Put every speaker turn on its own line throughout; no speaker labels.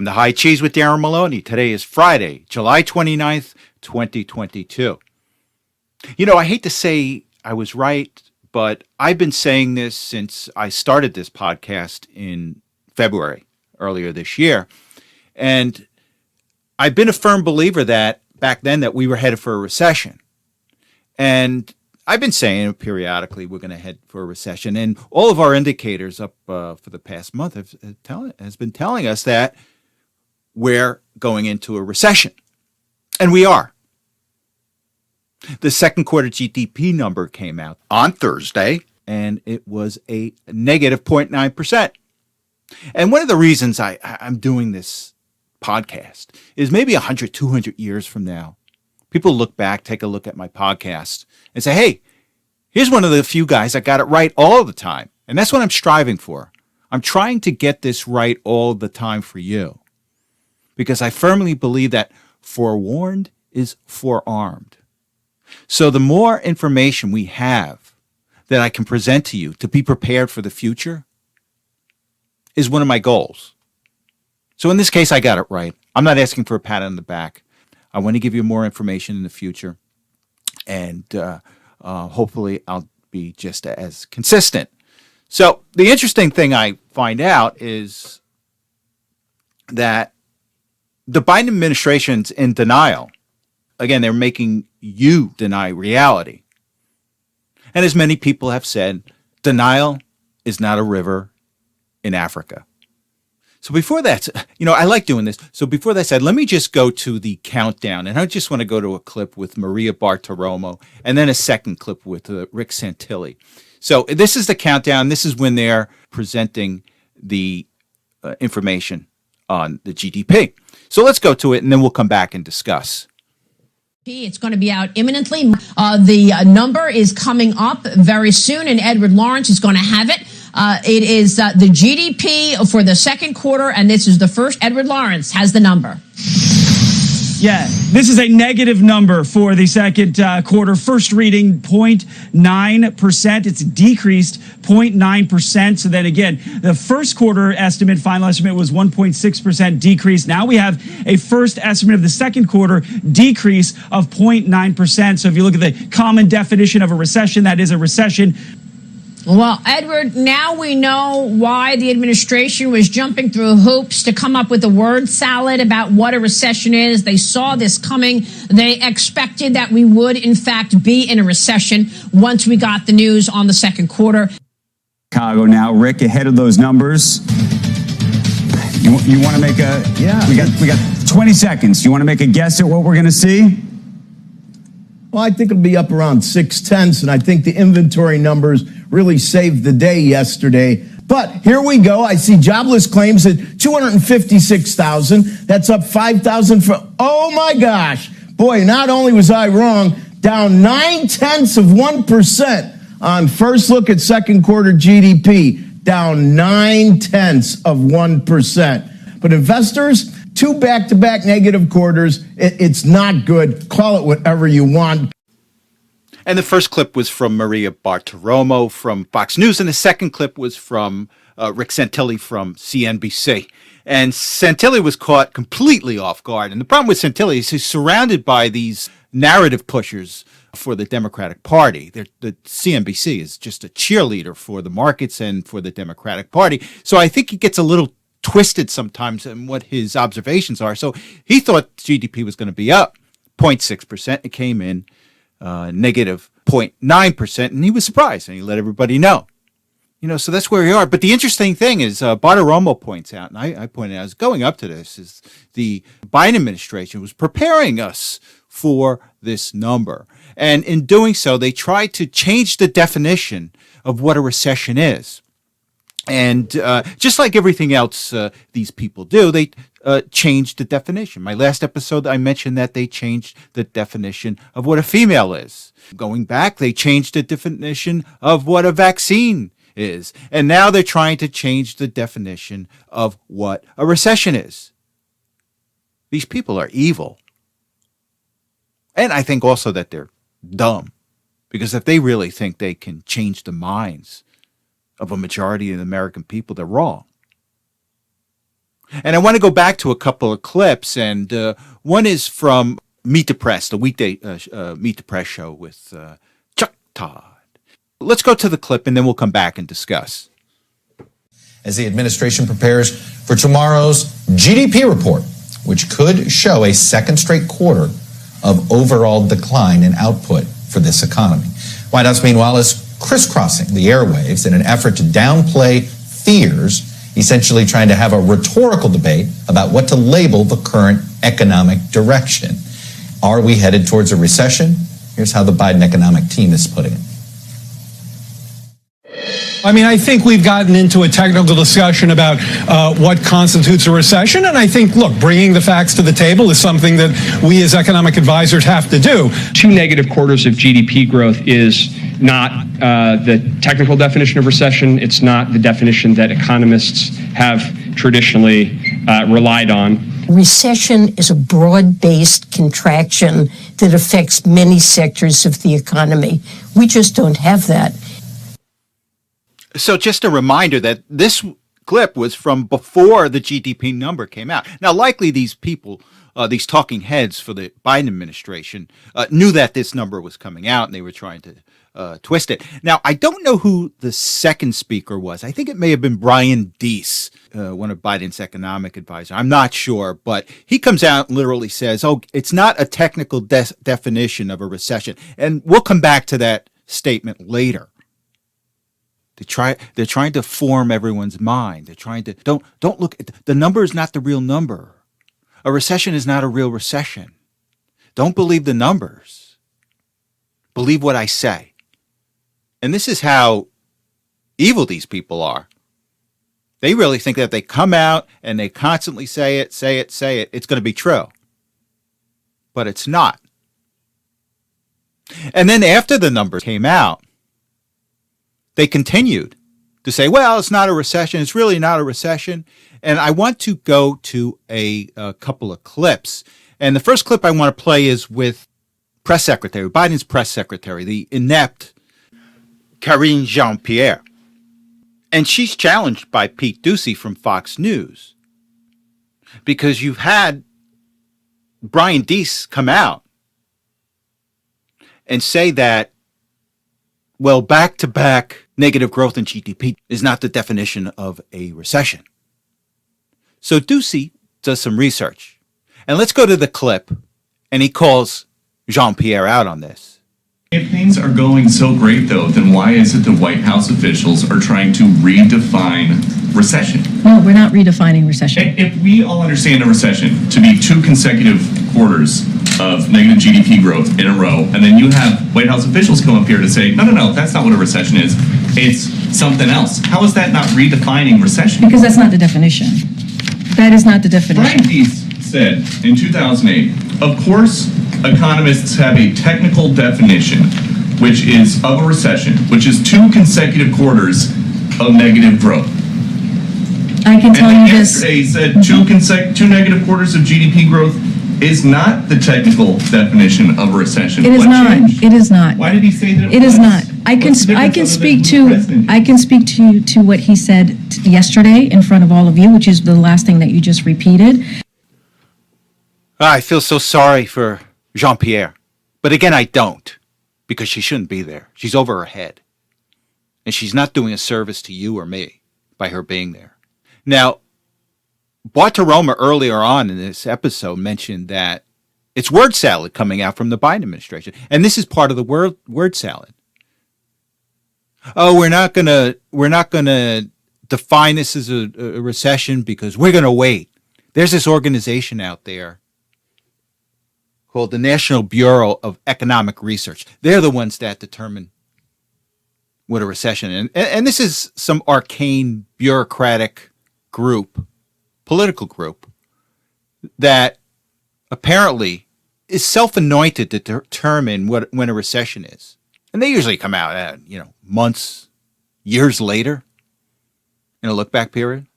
Welcome to High Cheese with Darren Maloney. Today is Friday, July 29th, 2022. I hate to say I was right, but I've been saying this since I started this podcast in February, earlier this year. And I've been a firm believer that back then that we were headed for a recession. And I've been saying periodically we're going to head for a recession. And all of our indicators up for the past month has been telling us that we're going into a recession. And we are. The second quarter GDP number came out on Thursday, and it was a negative 0.9%. And one of the reasons I'm doing this podcast is maybe 100, 200 years from now, people look back, take a look at my podcast, and say, hey, here's one of the few guys that got it right all the time. And that's what I'm striving for. I'm trying to get this right all the time for you. Because I firmly believe that forewarned is forearmed. So the more information we have that I can present to you to be prepared for the future is one of my goals. So in this case, I got it right. I'm not asking for a pat on the back. I want to give you more information in the future. And hopefully I'll be just as consistent. So the interesting thing I find out is that the Biden administration's in denial. Again, they're making you deny reality. And as many people have said, denial is not a river in Africa. So before that, I like doing this. So before that said, let me just go to the countdown. And I just want to go to a clip with Maria Bartiromo and then a second clip with Rick Santilli. So this is the countdown. This is when they're presenting the information on the GDP. So let's go to it, and then we'll come back and discuss.
It's going to be out imminently. The number is coming up very soon, and Edward Lawrence is going to have it. It is the GDP for the second quarter, and this is the first. Edward Lawrence has the number.
Yeah, this is a negative number for the second quarter. First reading, 0.9%. It's decreased 0.9%. So then again, the first quarter estimate, final estimate was 1.6% decrease. Now we have a first estimate of the second quarter decrease of 0.9%. So if you look at the common definition of a recession, that is a recession.
Well, Edward, now we know why the administration was jumping through hoops to come up with a word salad about what a recession is. They saw this coming. They expected that we would, in fact, be in a recession once we got the news on the second quarter.
Chicago now, Rick, ahead of those numbers. You want to make a... Yeah. We got 20 seconds. You want to make a guess at what we're going to see?
Well, I think it'll be up around 0.6, and I think the inventory numbers really saved the day yesterday. But here we go. I see jobless claims at 256,000. That's up 5,000 oh my gosh. Boy, not only was I wrong, down 0.9% on first look at second quarter GDP, down 0.9%. But investors, two back-to-back negative quarters. It's not good. Call it whatever you want.
And the first clip was from Maria Bartiromo from Fox News, and the second clip was from Rick Santilli from CNBC. And Santilli was caught completely off guard. And the problem with Santilli is he's surrounded by these narrative pushers for the Democratic Party. The CNBC is just a cheerleader for the markets and for the Democratic Party. So I think he gets a little twisted sometimes in what his observations are. So he thought GDP was going to be up 0.6%. It came in negative 0.9%, and he was surprised, and he let everybody know. So that's where we are. But the interesting thing is Bartiromo points out, and I pointed out, is going up to this, is the Biden administration was preparing us for this number. And in doing so, they tried to change the definition of what a recession is. And just like everything else these people do, they changed the definition. My last episode, I mentioned that they changed the definition of what a female is. Going back, they changed the definition of what a vaccine is. And now they're trying to change the definition of what a recession is. These people are evil. And I think also that they're dumb. Because if they really think they can change the minds of a majority of the American people, they're wrong. And I want to go back to a couple of clips, and one is from Meet the Press, the weekday Meet the Press show with Chuck Todd. Let's go to the clip, and then we'll come back and discuss.
As the administration prepares for tomorrow's GDP report, which could show a second straight quarter of overall decline in output for this economy. White House, meanwhile, is crisscrossing the airwaves in an effort to downplay fears, essentially trying to have a rhetorical debate about what to label the current economic direction. Are we headed towards a recession? Here's how the Biden economic team is putting it.
I mean, I think we've gotten into a technical discussion about what constitutes a recession. And I think, look, bringing the facts to the table is something that we as economic advisors have to do.
2 negative quarters of GDP growth is not the technical definition of recession. It's not the definition that economists have traditionally relied on.
Recession is a broad-based contraction that affects many sectors of the economy. We just don't have that.
So just a reminder that this clip was from before the GDP number came out. Now, likely these people, these talking heads for the Biden administration, knew that this number was coming out and they were trying to twist it. Now, I don't know who the second speaker was. I think it may have been Brian Deese, one of Biden's economic advisors. I'm not sure, but he comes out and literally says, oh, it's not a technical definition of a recession. And we'll come back to that statement later. They're trying to form everyone's mind. They're trying to don't look at the number is not the real number. A recession is not a real recession. Don't believe the numbers. Believe what I say. And this is how evil these people are. They really think that if they come out and they constantly say it, it's going to be true. But it's not. And then after the numbers came out, they continued to say, well, it's not a recession. It's really not a recession. And I want to go to a couple of clips. And the first clip I want to play is with press secretary, Biden's press secretary, the inept Karine Jean-Pierre. And she's challenged by Pete Ducey from Fox News because you've had Brian Deese come out and say that, well, back-to-back negative growth in GDP is not the definition of a recession. So Ducey does some research. And let's go to the clip, and he calls Jean-Pierre out on this.
If things are going so great, though, then why is it the White House officials are trying to redefine recession?
No, we're not redefining recession.
If we all understand a recession to be 2 consecutive quarters of negative GDP growth in a row, and then you have White House officials come up here to say, no, that's not what a recession is. It's something else. How is that not redefining recession?
Because that's not the definition. That is not the definition.
Brian Deese said in 2008, of course, economists have a technical definition, which is of a recession, which is 2 consecutive quarters of negative growth.
I can tell you this.
Yesterday he said 2 negative quarters of GDP growth is not the technical definition of a recession.
It is not.
Changed?
It is not.
Why did he say that
it
was?
is not. I can speak to what he said yesterday in front of all of you, which is the last thing that you just repeated.
I feel so sorry for Jean-Pierre. But again, I don't, because she shouldn't be there. She's over her head. And she's not doing a service to you or me by her being there. Now, Bartiromo earlier on in this episode mentioned that it's word salad coming out from the Biden administration. And this is part of the word salad. Oh, we're not gonna define this as a recession because we're gonna wait. There's this organization out there called the National Bureau of Economic Research. They're the ones that determine what a recession is. And this is some arcane bureaucratic group, political group, that apparently is self-anointed to determine when a recession is. And they usually come out at, months, years later in a look-back period.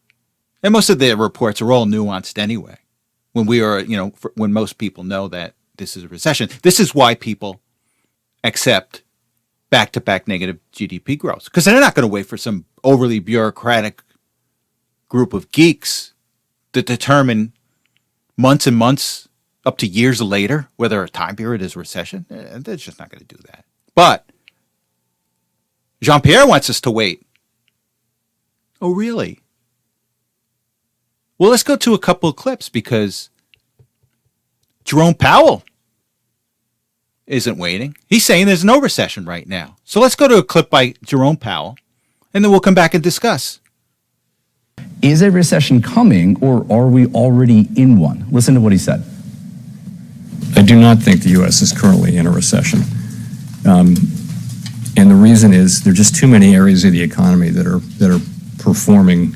And most of the reports are all nuanced anyway. When when most people know that this is a recession. This is why people accept back-to-back negative GDP growth. Because they're not going to wait for some overly bureaucratic group of geeks that determine months and months up to years later whether a time period is a recession. They're just not going to do that. But Jean-Pierre wants us to wait. Oh, really? Well, let's go to a couple of clips because Jerome Powell isn't waiting. He's saying there's no recession right now. So let's go to a clip by Jerome Powell, and then we'll come back and discuss.
Is a recession coming, or are we already in one? Listen to what he said.
I do not think the U.S. is currently in a recession. And the reason is there are just too many areas of the economy that are performing,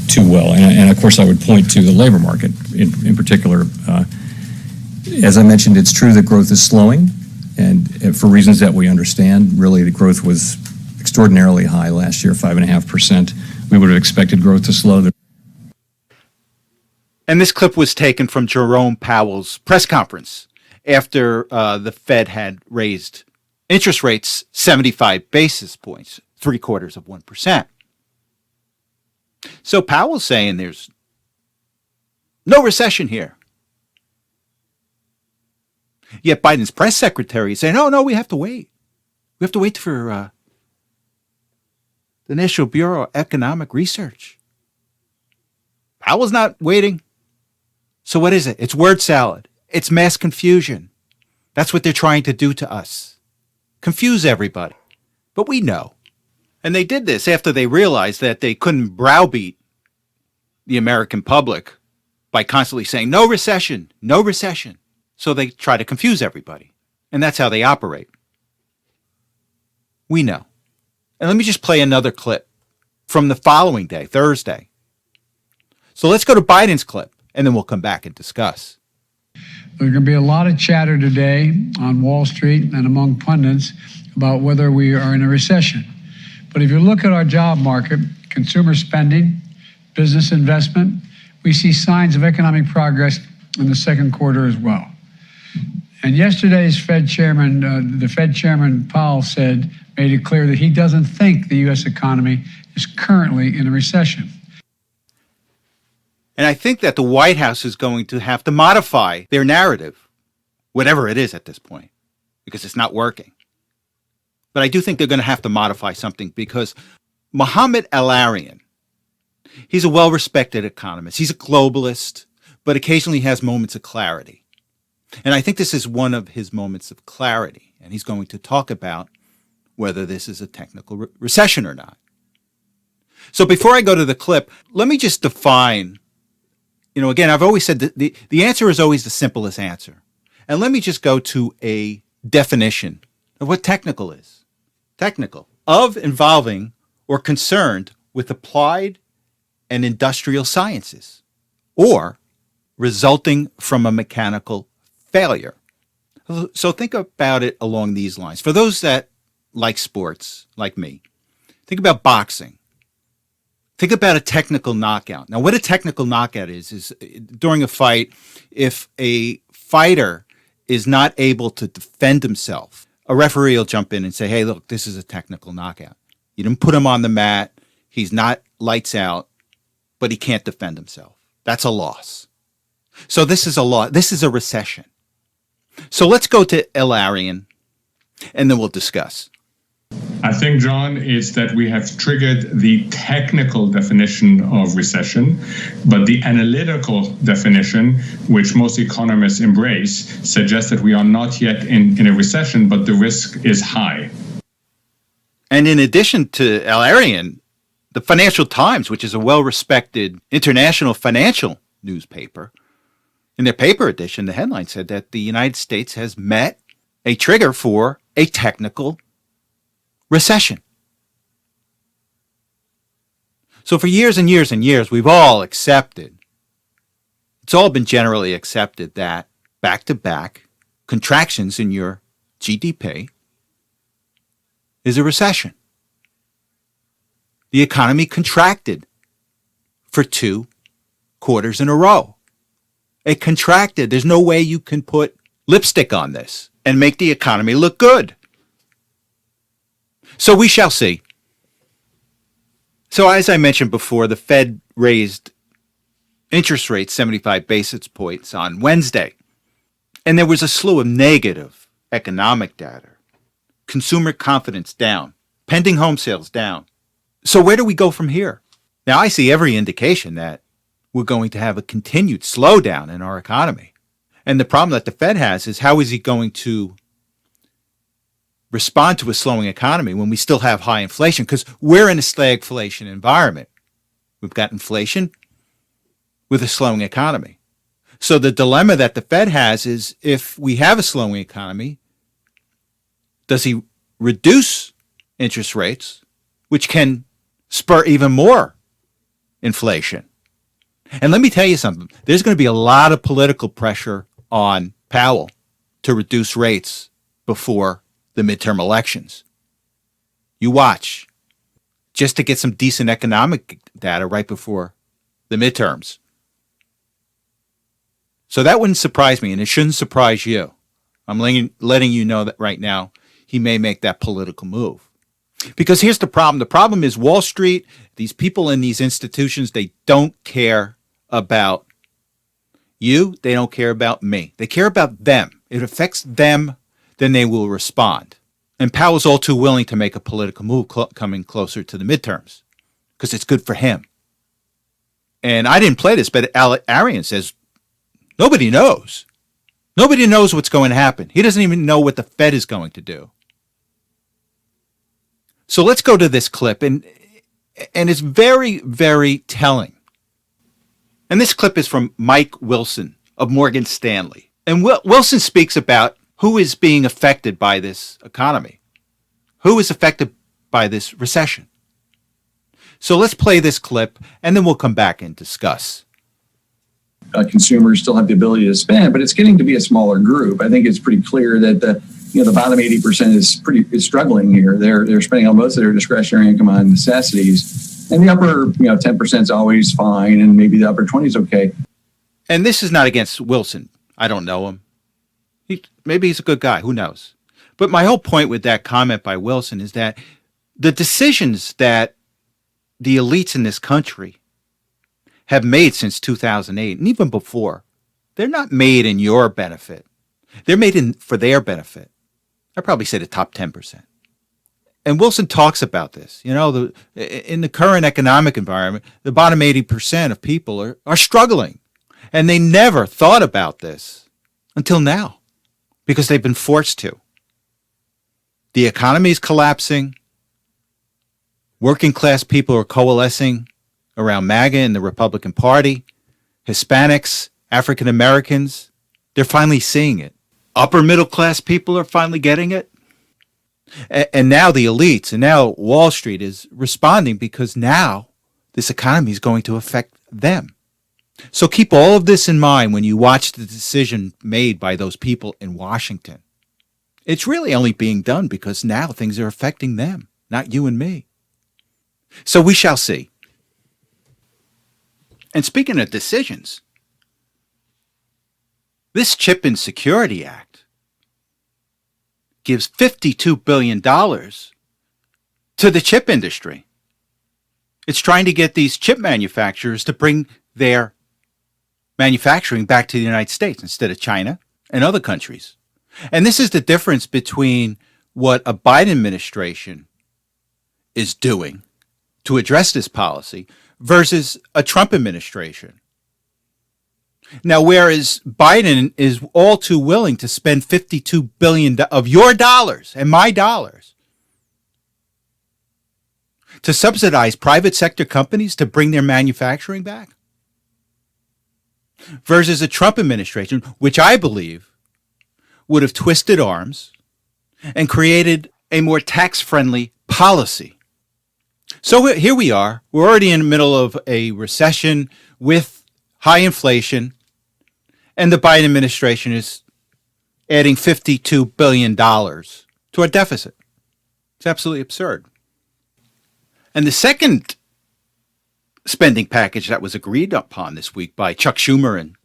too well. And of course, I would point to the labor market in particular. As I mentioned, it's true that growth is slowing, and for reasons that we understand. Really, the growth was extraordinarily high last year, 5.5%. We would have expected growth to slow.
And this clip was taken from Jerome Powell's press conference after the Fed had raised interest rates 75 basis points, 0.75%. So Powell's saying there's no recession here. Yet Biden's press secretary is saying, no, we have to wait. We have to wait for the National Bureau of Economic Research. Powell's not waiting. So what is it? It's word salad. It's mass confusion. That's what they're trying to do to us. Confuse everybody. But we know. And they did this after they realized that they couldn't browbeat the American public by constantly saying, no recession, no recession. So they try to confuse everybody. And that's how they operate. We know. And let me just play another clip from the following day, Thursday. So let's go to Biden's clip, and then we'll come back and discuss.
There's going to be a lot of chatter today on Wall Street and among pundits about whether we are in a recession. But if you look at our job market, consumer spending, business investment, we see signs of economic progress in the second quarter as well. And yesterday's Fed chairman, the Fed chairman Powell made it clear that he doesn't think the U.S. economy is currently in a recession.
And I think that the White House is going to have to modify their narrative, whatever it is at this point, because it's not working. But I do think they're going to have to modify something because Mohamed El-Arian, he's a well-respected economist. He's a globalist, but occasionally has moments of clarity. And I think this is one of his moments of clarity. And he's going to talk about whether this is a technical recession or not. So before I go to the clip, let me just define. Again, I've always said that the answer is always the simplest answer. And let me just go to a definition of what technical is. Technical, of involving or concerned with applied and industrial sciences, or resulting from a mechanical failure. So think about it along these lines. For those that like sports, like me, think about boxing. Think about a technical knockout. Now, what a technical knockout is during a fight, if a fighter is not able to defend himself, a referee will jump in and say, hey, look, this is a technical knockout. You didn't put him on the mat. He's not lights out, but he can't defend himself. That's a loss. So this is a loss. This is a recession. So let's go to El-Arian, and then we'll discuss.
I think, John, it's that we have triggered the technical definition of recession, but the analytical definition, which most economists embrace, suggests that we are not yet in a recession, but the risk is high.
And in addition to El-Arian, the Financial Times, which is a well-respected international financial newspaper, in their paper edition, the headline said that the United States has met a trigger for a technical recession. So for years and years and years, we've all accepted, it's all been generally accepted that back-to-back contractions in your GDP is a recession. The economy contracted for 2 quarters in a row. It contracted. There's no way you can put lipstick on this and make the economy look good. So we shall see. So as I mentioned before, the Fed raised interest rates 75 basis points on Wednesday. And there was a slew of negative economic data. Consumer confidence down. Pending home sales down. So where do we go from here? Now, I see every indication that we're going to have a continued slowdown in our economy. And the problem that the Fed has is how is he going to respond to a slowing economy when we still have high inflation? Because we're in a stagflation environment. We've got inflation with a slowing economy. So the dilemma that the Fed has is if we have a slowing economy, does he reduce interest rates, which can spur even more inflation? And let me tell you something. There's going to be a lot of political pressure on Powell to reduce rates before the midterm elections. You watch, just to get some decent economic data right before the midterms. So that wouldn't surprise me, and it shouldn't surprise you. I'm letting you know that right now he may make that political move. Because here's the problem. The problem is Wall Street, these people in these institutions, they don't care about you. They don't care about me. They care about them. It affects them, then they will respond. And Powell's all too willing to make a political move coming closer to the midterms because it's good for him. And I didn't play this, but Arian says, nobody knows. Nobody knows what's going to happen. He doesn't even know what the Fed is going to do. So let's go to this clip, and it's very, very telling. And this clip is from Mike Wilson of Morgan Stanley. And Wilson speaks about who is being affected by this economy, who is affected by this recession. So let's play this clip, and then we'll come back and discuss.
Consumers still have the ability to spend, but it's getting to be a smaller group. I think it's pretty clear that the bottom 80% is struggling here. They're spending on most of their discretionary income on necessities, and the upper 10% is always fine, and maybe the upper 20 is okay.
And this is not against Wilson. I don't know him. Maybe he's a good guy. Who knows? But my whole point with that comment by Wilson is that the decisions that the elites in this country have made since 2008, and even before, they're not made in your benefit. They're made for their benefit. I'd probably say the top 10%. And Wilson talks about this. You know, in the current economic environment, the bottom 80% of people are struggling. And they never thought about this until now because they've been forced to. The economy is collapsing. Working class people are coalescing around MAGA and the Republican Party. Hispanics, African Americans, they're finally seeing it. Upper middle class people are finally getting it. And now the elites and now Wall Street is responding because now this economy is going to affect them. So keep all of this in mind when you watch the decision made by those people in Washington. It's really only being done because now things are affecting them, not you and me. So we shall see. And speaking of decisions, this Chip and Security Act gives $52 billion to the chip industry. It's trying to get these chip manufacturers to bring their manufacturing back to the United States instead of China and other countries. And this is the difference between what a Biden administration is doing to address this policy versus a Trump administration. Now, whereas Biden is all too willing to spend $52 billion of your dollars and my dollars to subsidize private sector companies to bring their manufacturing back, versus a Trump administration, which I believe would have twisted arms and created a more tax-friendly policy. So here we are. We're already in the middle of a recession with high inflation, and the Biden administration is adding $52 billion to our deficit. It's absolutely absurd. And the second spending package that was agreed upon this week by Chuck Schumer and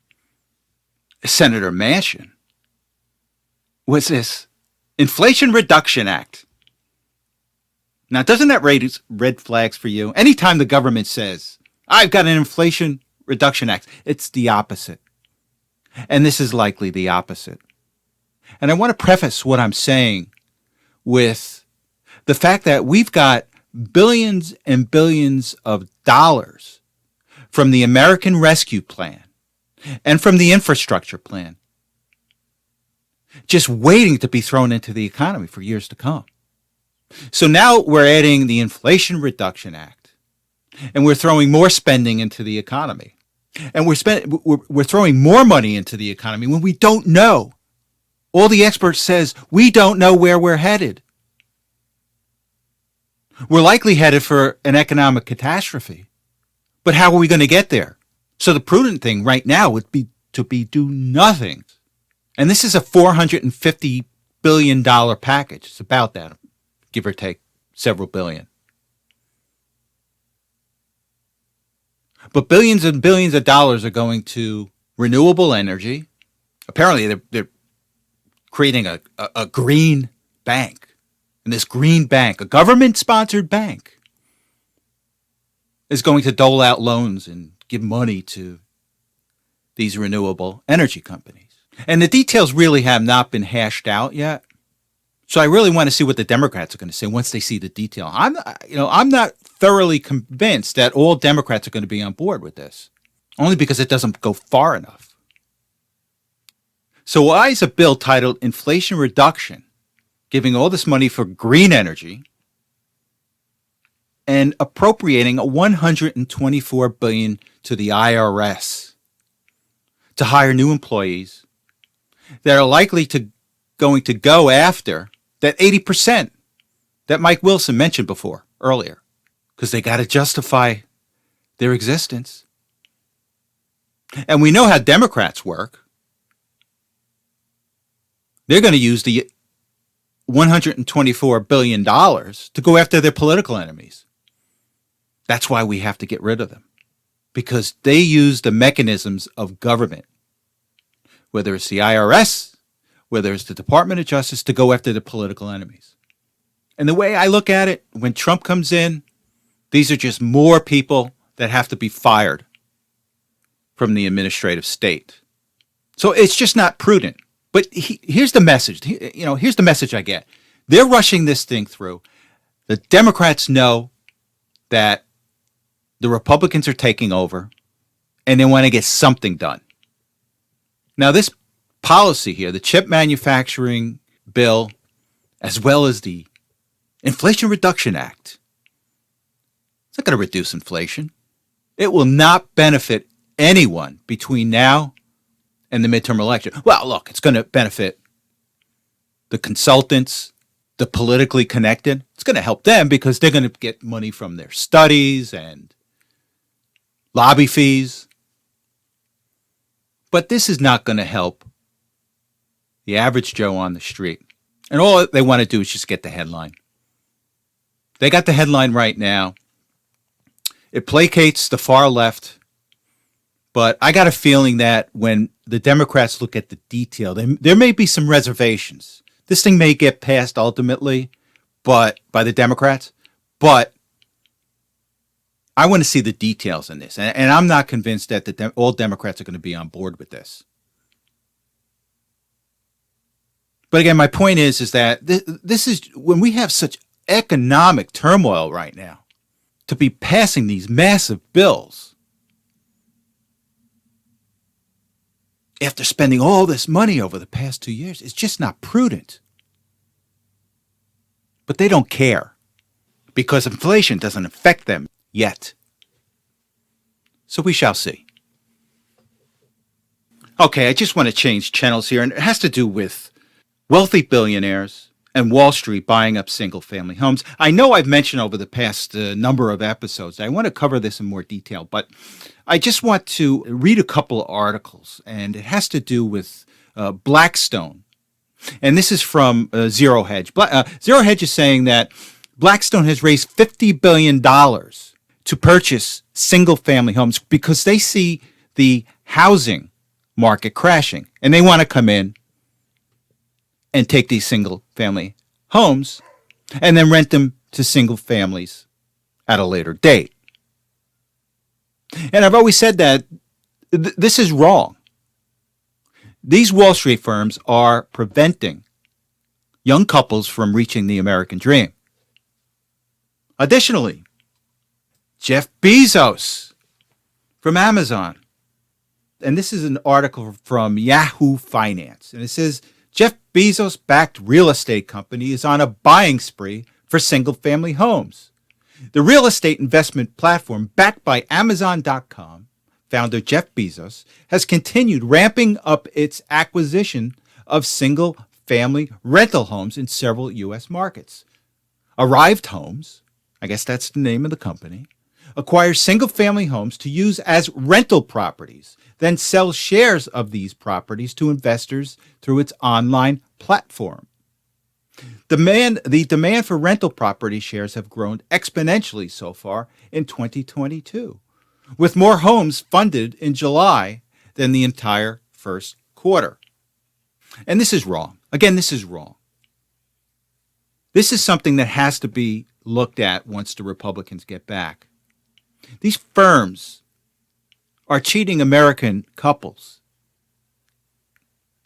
Senator Manchin was this Inflation Reduction Act. Now, doesn't that raise red flags for you? Anytime the government says, I've got an Inflation Reduction Act, it's the opposite. And this is likely the opposite. And I want to preface what I'm saying with the fact that we've got billions and billions of dollars from the American Rescue Plan and from the infrastructure plan just waiting to be thrown into the economy for years to come. So now we're adding the Inflation Reduction Act, and we're throwing more spending into the economy. And we're throwing more money into the economy when we don't know. All the experts says we don't know where we're headed. We're likely headed for an economic catastrophe. But how are we going to get there? So the prudent thing right now would be to do nothing. And this is a $450 billion package. It's about that, give or take several billion. But billions and billions of dollars are going to renewable energy. Apparently, they're creating a green bank. And this green bank, a government-sponsored bank, is going to dole out loans and give money to these renewable energy companies. And the details really have not been hashed out yet. So I really want to see what the Democrats are going to say once they see the detail. I'm not thoroughly convinced that all Democrats are going to be on board with this, only because it doesn't go far enough. So why is a bill titled Inflation Reduction giving all this money for green energy and appropriating $124 billion to the IRS to hire new employees that are likely to going to go after that 80% that Mike Wilson mentioned earlier, because they got to justify their existence. And we know how Democrats work. They're going to use the $124 billion to go after their political enemies. That's why we have to get rid of them, because they use the mechanisms of government, whether it's the IRS, whether it's the Department of Justice, to go after the political enemies. And the way I look at it, when Trump comes in, these are just more people that have to be fired from the administrative state. So it's just not prudent. But here's the message. Here's the message I get. They're rushing this thing through. The Democrats know that the Republicans are taking over, and they want to get something done. Now, this policy here, the chip manufacturing bill, as well as the Inflation Reduction Act, it's not going to reduce inflation. It will not benefit anyone between now and the midterm election. Well, look, it's going to benefit the consultants, the politically connected. It's going to help them because they're going to get money from their studies and lobby fees. But this is not going to help the average Joe on the street. And all they want to do is just get the headline. They got the headline right now. It placates the far left. But I got a feeling that when the Democrats look at the detail, there may be some reservations. This thing may get passed ultimately, but by the Democrats. But I want to see the details in this. And I'm not convinced that all Democrats are going to be on board with this. But again, my point is that this is when we have such economic turmoil right now, to be passing these massive bills after spending all this money over the past 2 years, it's just not prudent. But they don't care because inflation doesn't affect them yet. So we shall see. Okay, I just want to change channels here, and it has to do with wealthy billionaires and Wall Street buying up single-family homes. I know I've mentioned over the past number of episodes, I want to cover this in more detail, but I just want to read a couple of articles, and it has to do with Blackstone. And this is from Zero Hedge. Zero Hedge is saying that Blackstone has raised $50 billion to purchase single-family homes because they see the housing market crashing, and they want to come in and take these single-family homes and then rent them to single families at a later date. And I've always said that this is wrong. These Wall Street firms are preventing young couples from reaching the American dream. Additionally, Jeff Bezos from Amazon, and this is an article from Yahoo Finance, and it says Jeff Bezos-backed real estate company is on a buying spree for single-family homes. The real estate investment platform backed by Amazon.com founder Jeff Bezos has continued ramping up its acquisition of single-family rental homes in several U.S. markets. Arrived Homes, I guess that's the name of the company, acquires single-family homes to use as rental properties, then sells shares of these properties to investors through its online platform. The demand for rental property shares have grown exponentially so far in 2022, with more homes funded in July than the entire first quarter. And this is wrong. Again, this is wrong. This is something that has to be looked at once the Republicans get back. These firms are cheating American couples.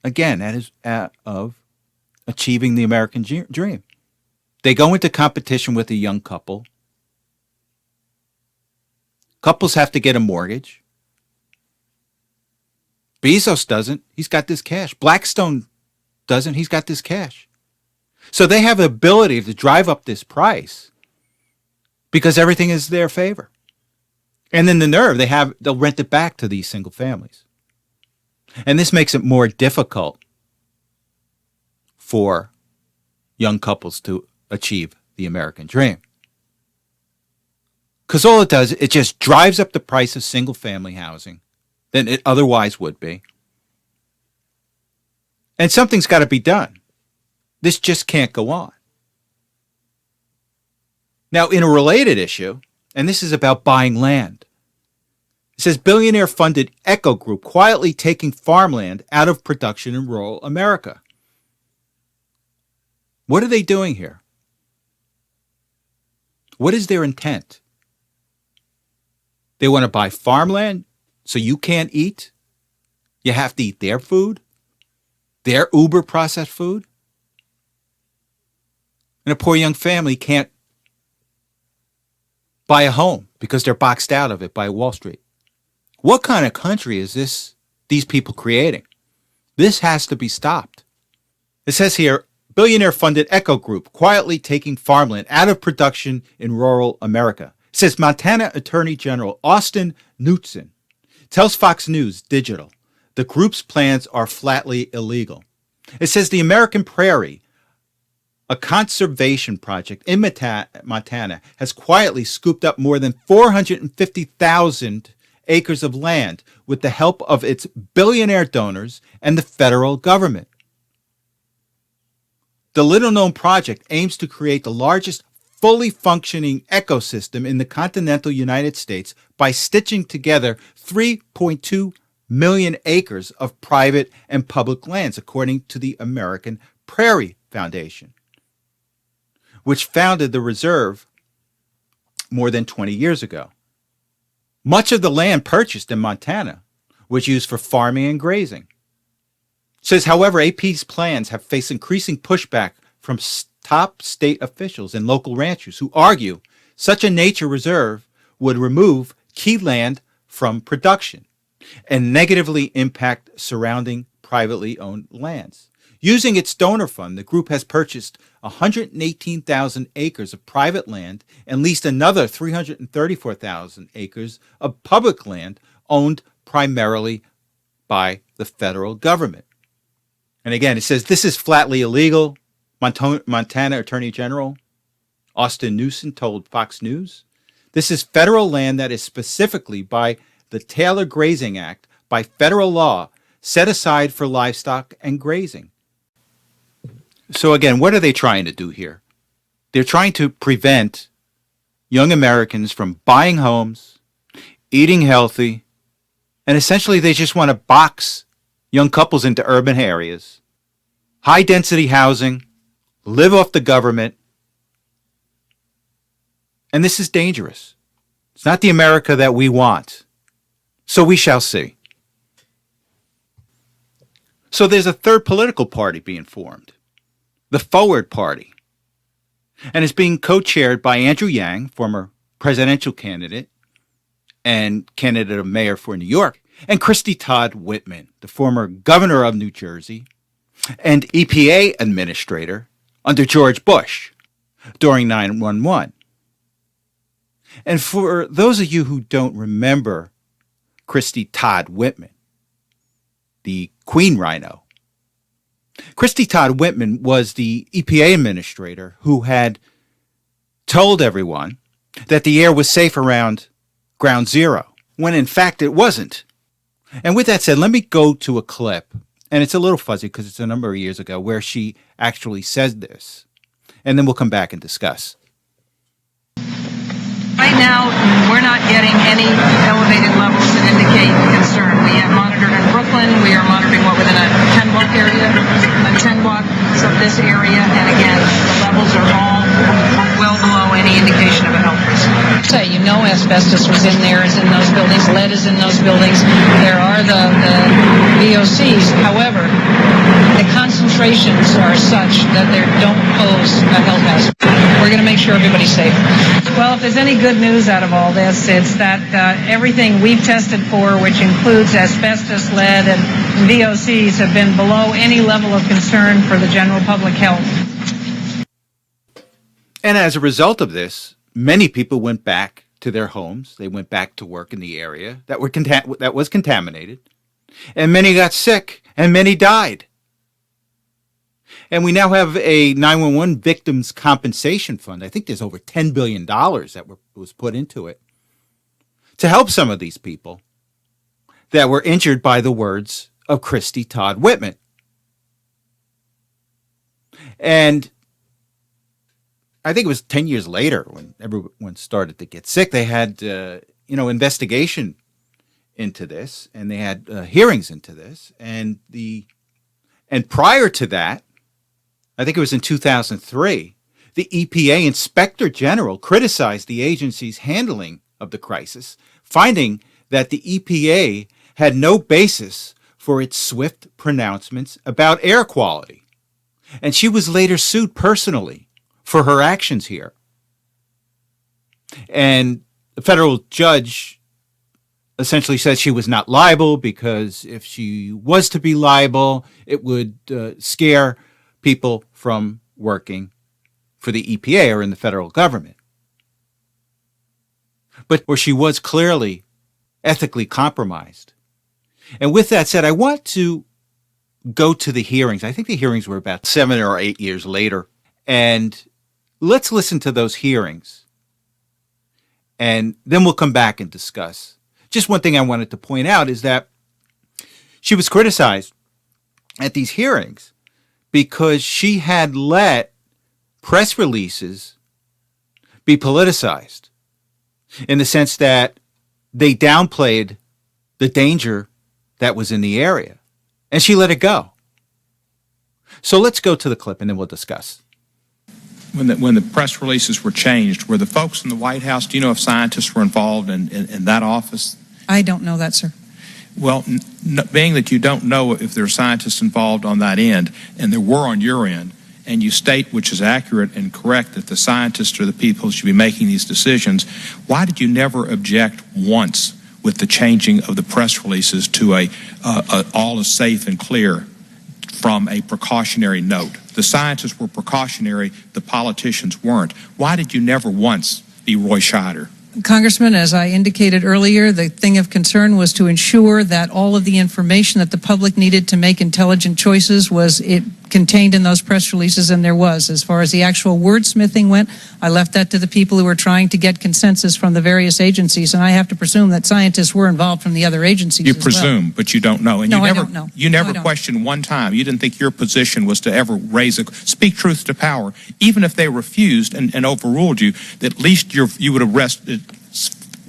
Again, that is of achieving the American dream. They go into competition with a young couple. Couples have to get a mortgage. Bezos doesn't. He's got this cash. Blackstone doesn't. He's got this cash. So they have the ability to drive up this price because everything is their favor. And then the nerve, they'll rent it back to these single families. And this makes it more difficult for young couples to achieve the American dream. Because all it does, it just drives up the price of single family housing than it otherwise would be. And something's got to be done. This just can't go on. Now, in a related issue, and this is about buying land, it says billionaire-funded Echo Group quietly taking farmland out of production in rural America. What are they doing here? What is their intent? They want to buy farmland so you can't eat? You have to eat their food? Their Uber-processed food? And a poor young family can't buy a home because they're boxed out of it by Wall Street. What kind of country is these people creating? This has to be stopped. It says here, billionaire-funded Echo Group quietly taking farmland out of production in rural America. It says Montana Attorney General Austin Knudsen tells Fox News Digital the group's plans are flatly illegal. It says the American Prairie, a conservation project in Montana, has quietly scooped up more than 450,000 acres of land with the help of its billionaire donors and the federal government. The little-known project aims to create the largest fully functioning ecosystem in the continental United States by stitching together 3.2 million acres of private and public lands, according to the American Prairie Foundation, which founded the reserve more than 20 years ago. Much of the land purchased in Montana was used for farming and grazing. It says, however, AP's plans have faced increasing pushback from top state officials and local ranchers who argue such a nature reserve would remove key land from production and negatively impact surrounding privately owned lands. Using its donor fund, the group has purchased 118,000 acres of private land and leased another 334,000 acres of public land owned primarily by the federal government. And again, it says this is flatly illegal. Montana Attorney General Austin Knudsen told Fox News, this is federal land that is specifically by the Taylor Grazing Act, by federal law, set aside for livestock and grazing. So again, what are they trying to do here? They're trying to prevent young Americans from buying homes, eating healthy, and essentially they just want to box young couples into urban areas, high-density housing, live off the government, And this is dangerous. It's not the America that we want. So we shall see. So there's a third political party being formed, the Forward Party. And it's being co-chaired by Andrew Yang, former presidential candidate and candidate of mayor for New York, and Christy Todd Whitman, the former governor of New Jersey and EPA administrator under George Bush during 9/11. And for those of you who don't remember Christy Todd Whitman, the Queen Rhino, Christy Todd Whitman was the EPA administrator who had told everyone that the air was safe around ground zero, when in fact it wasn't. And with that said, let me go to a clip, and it's a little fuzzy because it's a number of years ago, where she actually says this, and then we'll come back and discuss.
Right now, we're not getting any elevated levels that indicate concern. We have monitored in Brooklyn. We are monitoring within a 10-block area, a 10 blocks of this area, and again, the levels are all well below any indication of a health risk.
So you know asbestos was in there, is in those buildings, lead is in those buildings. There are the VOCs. However, the concentrations are such that they don't pose a health hazard. We're going to make sure everybody's safe.
Well, if there's any good news out of all this, it's that everything we've tested for, which includes asbestos, lead, and VOCs, have been below any level of concern for the general public health.
And as a result of this, many people went back to their homes. They went back to work in the area that was contaminated. And many got sick, and many died. And we now have a 911 victims compensation fund. I think there's over $10 billion that was put into it to help some of these people that were injured by the words of Christy Todd Whitman. And I think it was 10 years later when everyone started to get sick, they had, investigation into this, and they had hearings into this. And prior to that, I think it was in 2003, the EPA Inspector General criticized the agency's handling of the crisis, finding that the EPA had no basis for its swift pronouncements about air quality. And she was later sued personally for her actions here. And the federal judge essentially said she was not liable because if she was to be liable, it would scare people from working for the EPA or in the federal government. But where she was clearly ethically compromised. And with that said, I want to go to the hearings. I think the hearings were about 7 or 8 years later. And let's listen to those hearings. And then we'll come back and discuss. Just one thing I wanted to point out is that she was criticized at these hearings because she had let press releases be politicized in the sense that they downplayed the danger that was in the area. And she let it go. So let's go to the clip and then we'll discuss.
When the press releases were changed, were the folks in the White House, do you know if scientists were involved in that office?
I don't know that, sir.
Well, being that you don't know if there are scientists involved on that end, and there were on your end, and you state, which is accurate and correct, that the scientists are the people who should be making these decisions, why did you never object once with the changing of the press releases to all is safe and clear from a precautionary note? The scientists were precautionary, the politicians weren't. Why did you never once be Roy Scheider?
Congressman, as I indicated earlier, the thing of concern was to ensure that all of the information that the public needed to make intelligent choices was contained in those press releases, and there was. As far as the actual wordsmithing went, I left that to the people who were trying to get consensus from the various agencies, and I have to presume that scientists were involved from the other agencies
You
as
presume,
well.
but you don't know. And
No,
I
don't know.
You never questioned one time. You didn't think your position was to ever speak truth to power, even if they refused and overruled you, that at least you would have rested.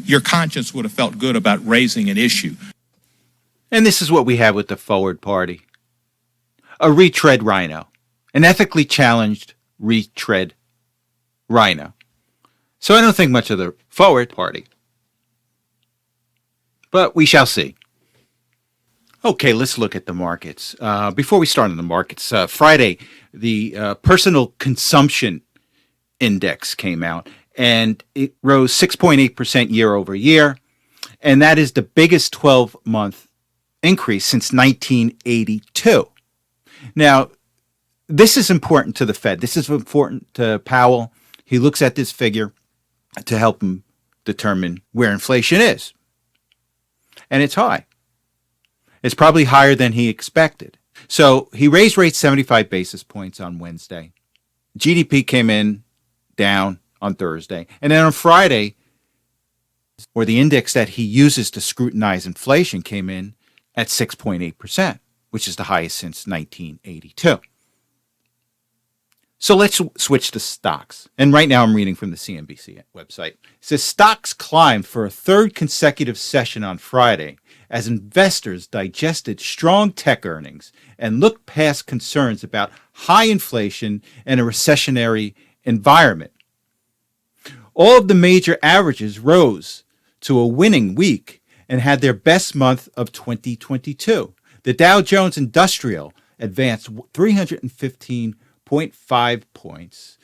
Your conscience would have felt good about raising an issue.
And this is what we have with the Forward Party. A retread rhino. An ethically challenged retread rhino. So I don't think much of the forward party. But we shall see. Okay, let's look at the markets. Before we start on the markets, Friday, the personal consumption index came out, and it rose 6.8% year over year, and that is the biggest 12-month increase since 1982. Now, this is important to the Fed. This is important to Powell. He looks at this figure to help him determine where inflation is. And it's high. It's probably higher than he expected. So he raised rates 75 basis points on Wednesday. GDP came in down on Thursday. And then on Friday, or the index that he uses to scrutinize inflation came in at 6.8%, which is the highest since 1982. So let's switch to stocks. And right now I'm reading from the CNBC website. It says stocks climbed for a third consecutive session on Friday as investors digested strong tech earnings and looked past concerns about high inflation and a recessionary environment. All of the major averages rose to a winning week and had their best month of 2022. The Dow Jones Industrial advanced 315.5 points,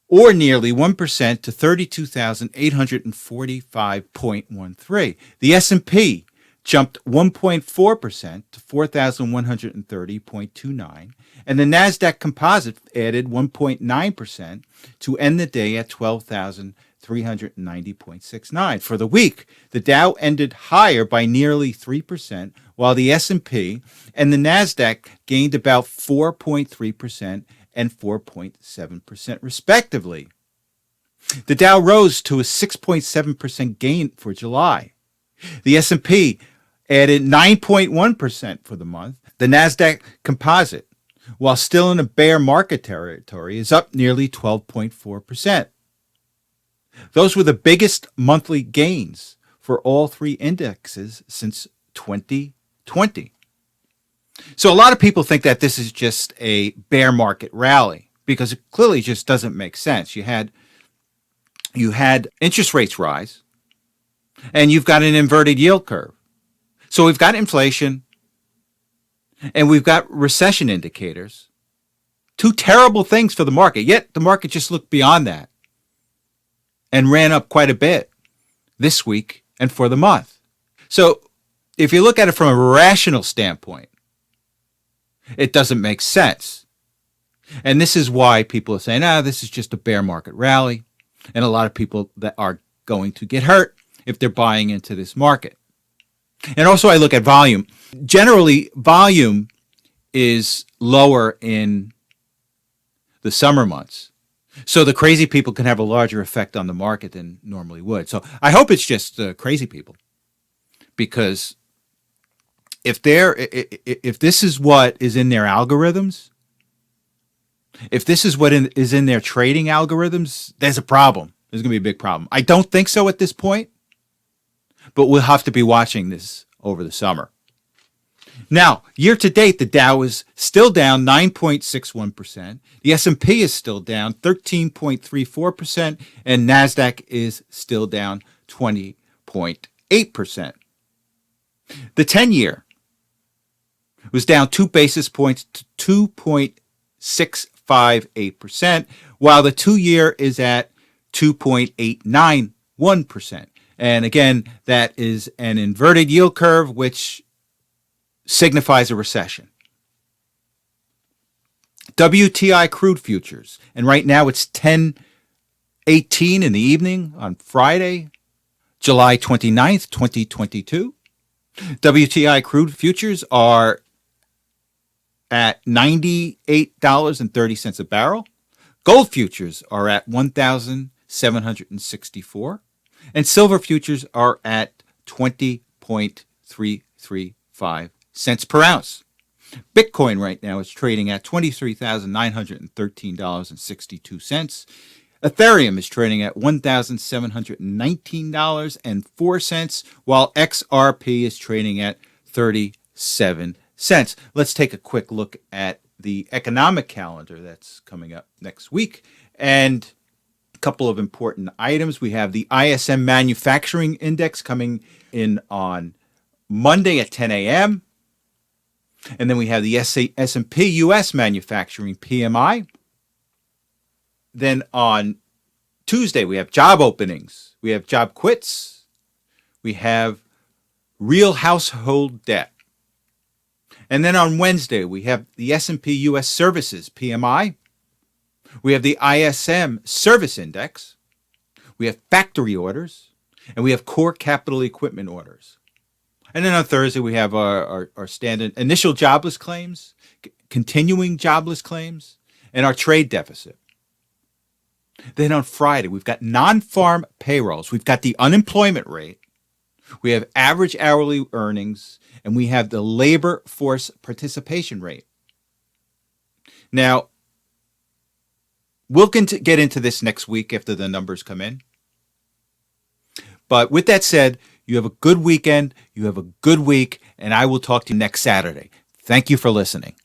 or nearly 1% to 32,845.13. The S&P jumped 1.4% to 4,130.29, and the Nasdaq Composite added 1.9% to end the day at 12,390.69. For the week, the Dow ended higher by nearly 3%, while the S&P and the Nasdaq gained about 4.3% and 4.7% respectively. The Dow rose to a 6.7% gain for July. The S&P added 9.1% for the month. The Nasdaq Composite, while still in a bear market territory, is up nearly 12.4%. Those were the biggest monthly gains for all three indexes since 2020. So a lot of people think that this is just a bear market rally because it clearly just doesn't make sense. You had interest rates rise, and you've got an inverted yield curve. So we've got inflation, and we've got recession indicators. Two terrible things for the market. Yet the market just looked beyond that and ran up quite a bit this week and for the month. So if you look at it from a rational standpoint, it doesn't make sense. And this is why people are saying, this is just a bear market rally. And a lot of people that are going to get hurt if they're buying into this market. And also I look at volume. Generally, volume is lower in the summer months. So the crazy people can have a larger effect on the market than normally would. So I hope it's just crazy people. Because if this is what is in their algorithms, if this is what is in their trading algorithms, there's a problem. There's going to be a big problem. I don't think so at this point, but we'll have to be watching this over the summer. Now, year to date, the Dow is still down 9.61%. The S&P is still down 13.34%, and Nasdaq is still down 20.8%. The 10-year was down 2 basis points to 2.658%, while the 2-year is at 2.891%. And again, that is an inverted yield curve, which signifies a recession. WTI crude futures, and right now it's 10:18 in the evening on Friday, July 29th, 2022. WTI crude futures are at $98.30 a barrel. Gold futures are at $1,764. And silver futures are at 20.335 cents per ounce. Bitcoin right now is trading at $23,913.62. Ethereum is trading at $1,719.04, while XRP is trading at 37 cents. Let's take a quick look at the economic calendar that's coming up next week. And A couple of important items. We have the ISM Manufacturing Index coming in on Monday at 10 a.m. And then we have the S&P U.S. Manufacturing PMI. Then on Tuesday, we have job openings. We have job quits. We have real household debt. And then on Wednesday, we have the S&P U.S. Services PMI. We have the ISM Service Index. We have factory orders. And we have core capital equipment orders. And then on Thursday, we have our standard initial jobless claims, continuing jobless claims, and our trade deficit. Then on Friday, we've got non-farm payrolls. We've got the unemployment rate. We have average hourly earnings, and we have the labor force participation rate. Now, we'll get into this next week after the numbers come in. But with that said, you have a good weekend, you have a good week, and I will talk to you next Saturday. Thank you for listening.